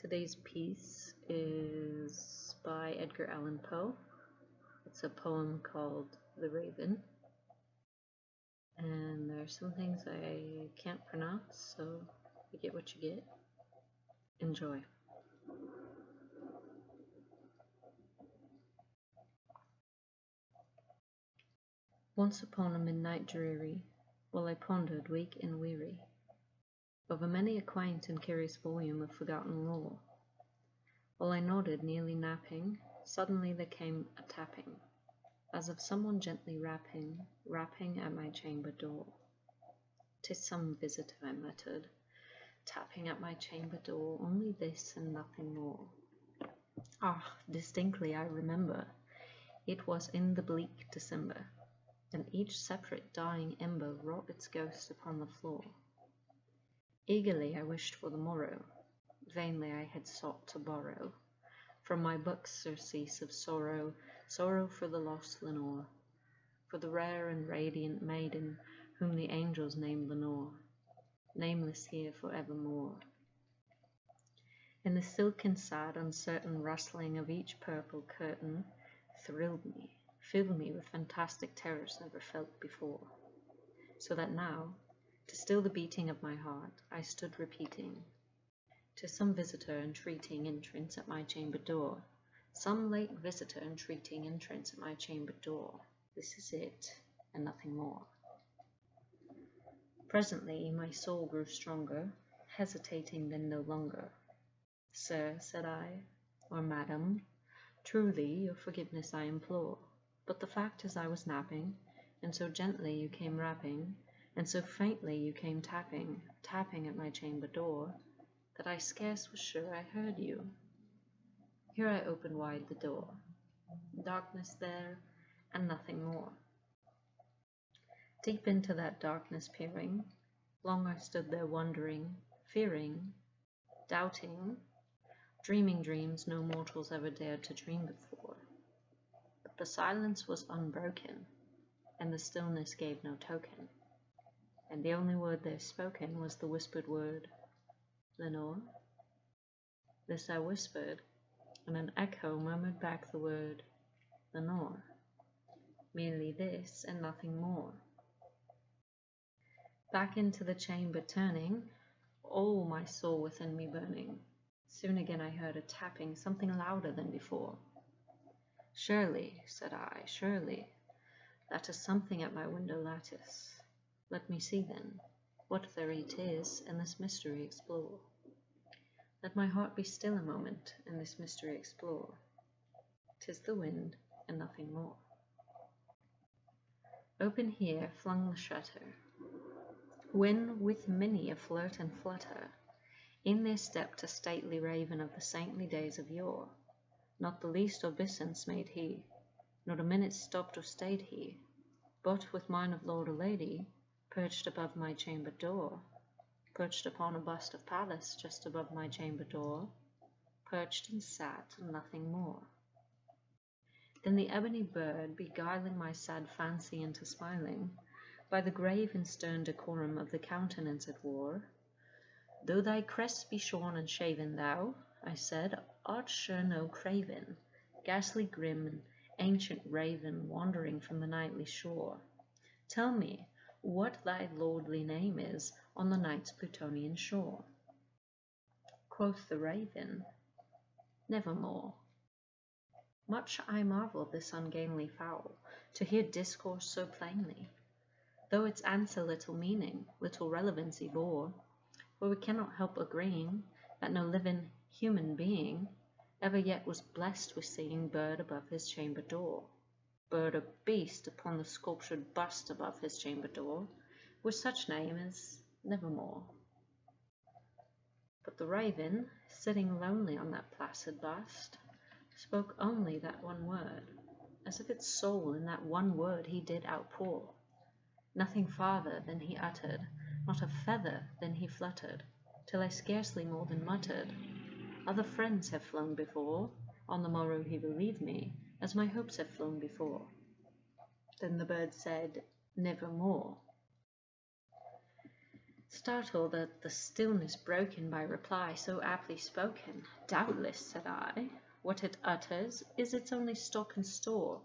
Today's piece is by Edgar Allan Poe. It's a poem called The Raven, and there's some things I can't pronounce, so you get what you get. Enjoy. Once upon a midnight dreary, while I pondered weak and weary over many a quaint and curious volume of forgotten lore, while I nodded, nearly napping, suddenly there came a tapping, as of someone gently rapping at my chamber door. "'Tis some visitor," I muttered, tapping at my chamber door, only this and nothing more. Distinctly I remember, it was in the bleak December, and each separate dying ember wrought its ghost upon the floor. Eagerly I wished for the morrow, vainly I had sought to borrow from my books surcease of sorrow, sorrow for the lost Lenore, for the rare and radiant maiden whom the angels named Lenore, nameless here for evermore. And the silken, sad, uncertain rustling of each purple curtain thrilled me, filled me with fantastic terrors never felt before, so that now, to still the beating of my heart, I stood repeating, "'Tis some visitor entreating entrance at my chamber door, some late visitor entreating entrance at my chamber door. This is it, and nothing more." Presently my soul grew stronger, hesitating then no longer. "Sir," said I, "or madam, truly your forgiveness I implore, but the fact is I was napping, and so gently you came rapping, and so faintly you came tapping at my chamber door, that I scarce was sure I heard you." Here I opened wide the door. Darkness there, and nothing more. Deep into that darkness peering, long I stood there wondering, fearing, doubting, dreaming dreams no mortals ever dared to dream before. But the silence was unbroken, and the stillness gave no token, and the only word there spoken was the whispered word, "Lenore?" This I whispered, and an echo murmured back the word, "Lenore." Merely this, and nothing more. Back into the chamber turning, all my soul within me burning, soon again I heard a tapping, something louder than before. "Surely," said I, "surely, that is something at my window lattice. Let me see then, what there it is, and this mystery explore. Let my heart be still a moment, and this mystery explore. 'Tis the wind, and nothing more." Open here flung the shutter, when with many a flirt and flutter, in there stepped a stately raven of the saintly days of yore. Not the least obeisance made he, not a minute stopped or stayed he, but with mine of lord or lady, perched above my chamber door, perched upon a bust of Pallas just above my chamber door, perched and sat, and nothing more. Then the ebony bird, beguiling my sad fancy into smiling, by the grave and stern decorum of the countenance it wore, "Though thy crest be shorn and shaven, thou," I said, "art sure no craven, ghastly grim and ancient raven, wandering from the nightly shore. Tell me what thy lordly name is on the night's Plutonian shore." Quoth the raven, "Nevermore." Much I marvelled this ungainly fowl, to hear discourse so plainly, though its answer little meaning, little relevancy bore, for we cannot help agreeing that no living human being ever yet was blessed with seeing bird above his chamber door, bird or beast upon the sculptured bust above his chamber door, with such name as Nevermore. But the raven, sitting lonely on that placid bust, spoke only that one word, as if its soul in that one word he did outpour. Nothing farther than he uttered, not a feather than he fluttered, till I scarcely more than muttered, "Other friends have flown before, on the morrow he believed me, as my hopes have flown before." Then the bird said, "Nevermore." Startled at the stillness broken by reply so aptly spoken, "Doubtless," said I, "what it utters is its only stock and store,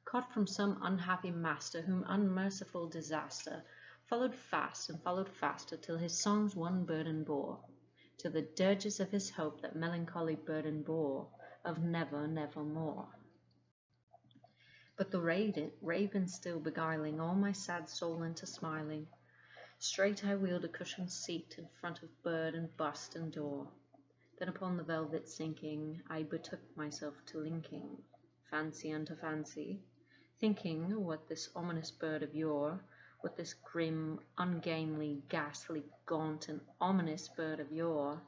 caught from some unhappy master whom unmerciful disaster followed fast and followed faster till his songs one burden bore, till the dirges of his hope that melancholy burden bore, of never, never more." But the raven still beguiling all my sad soul into smiling, straight I wheeled a cushioned seat in front of bird and bust and door. Then upon the velvet sinking, I betook myself to linking fancy unto fancy, thinking what this ominous bird of yore, what this grim, ungainly, ghastly, gaunt, and ominous bird of yore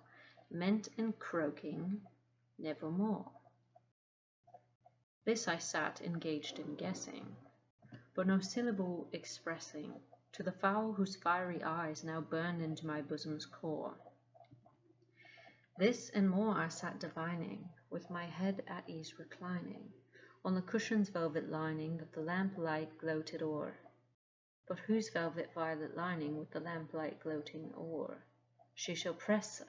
meant in croaking nevermore. This I sat engaged in guessing, but no syllable expressing to the fowl whose fiery eyes now burned into my bosom's core. This and more I sat divining, with my head at ease reclining on the cushion's velvet lining that the lamplight gloated o'er. But whose velvet violet lining with the lamplight gloating o'er she shall press,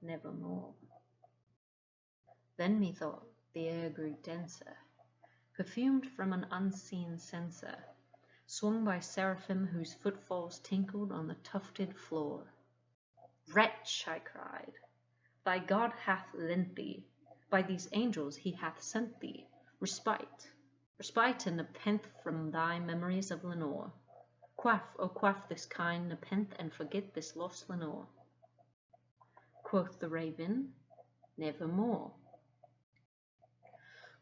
nevermore. Then methought the air grew denser, perfumed from an unseen censer, swung by seraphim whose footfalls tinkled on the tufted floor. "Wretch," I cried, "thy God hath lent thee, by these angels he hath sent thee, respite and nepenthe from thy memories of Lenore. Quaff, oh quaff this kind nepenthe and forget this lost Lenore." Quoth the raven, "Nevermore."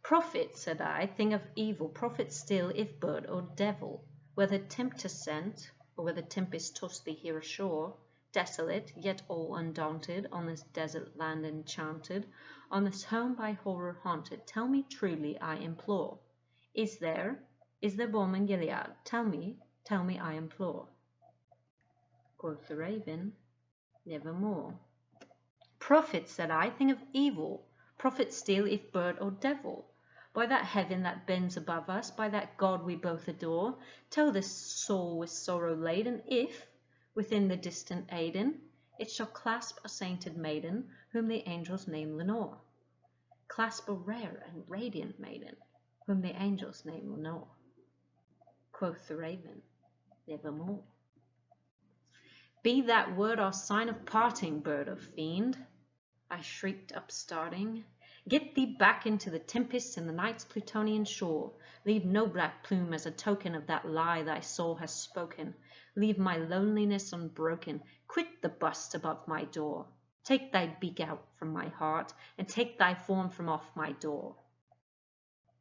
"Prophet," said I, "thing of evil, prophet still, if bird or devil, whether tempest sent, or whether tempest tossed thee here ashore, desolate, yet all undaunted, on this desert land enchanted, on this home by horror haunted, tell me truly, I implore, is there balm in Gilead? Tell me, I implore." Quoth the raven, "Nevermore." "Prophet," said I, "thing of evil, prophet still, if bird or devil, by that heaven that bends above us, by that God we both adore, tell this soul with sorrow laden, if, within the distant Aidenn, it shall clasp a sainted maiden, whom the angels name Lenore. Clasp a rare and radiant maiden, whom the angels name Lenore." Quoth the raven, "Nevermore." "Be that word our sign of parting, bird or fiend," I shrieked upstarting. "Get thee back into the tempest and the night's Plutonian shore. Leave no black plume as a token of that lie thy soul has spoken. Leave my loneliness unbroken. Quit the bust above my door. Take thy beak out from my heart, and take thy form from off my door."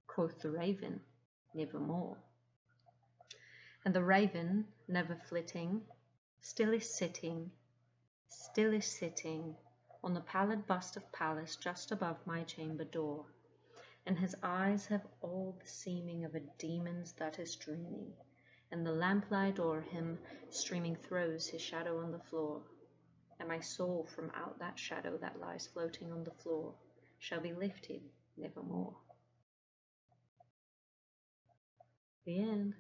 Quoth the raven, "Nevermore." And the raven, never flitting, still is sitting on the pallid bust of Pallas just above my chamber door, and his eyes have all the seeming of a demon's that is dreaming, and the lamplight o'er him streaming throws his shadow on the floor, and my soul from out that shadow that lies floating on the floor shall be lifted nevermore. The end.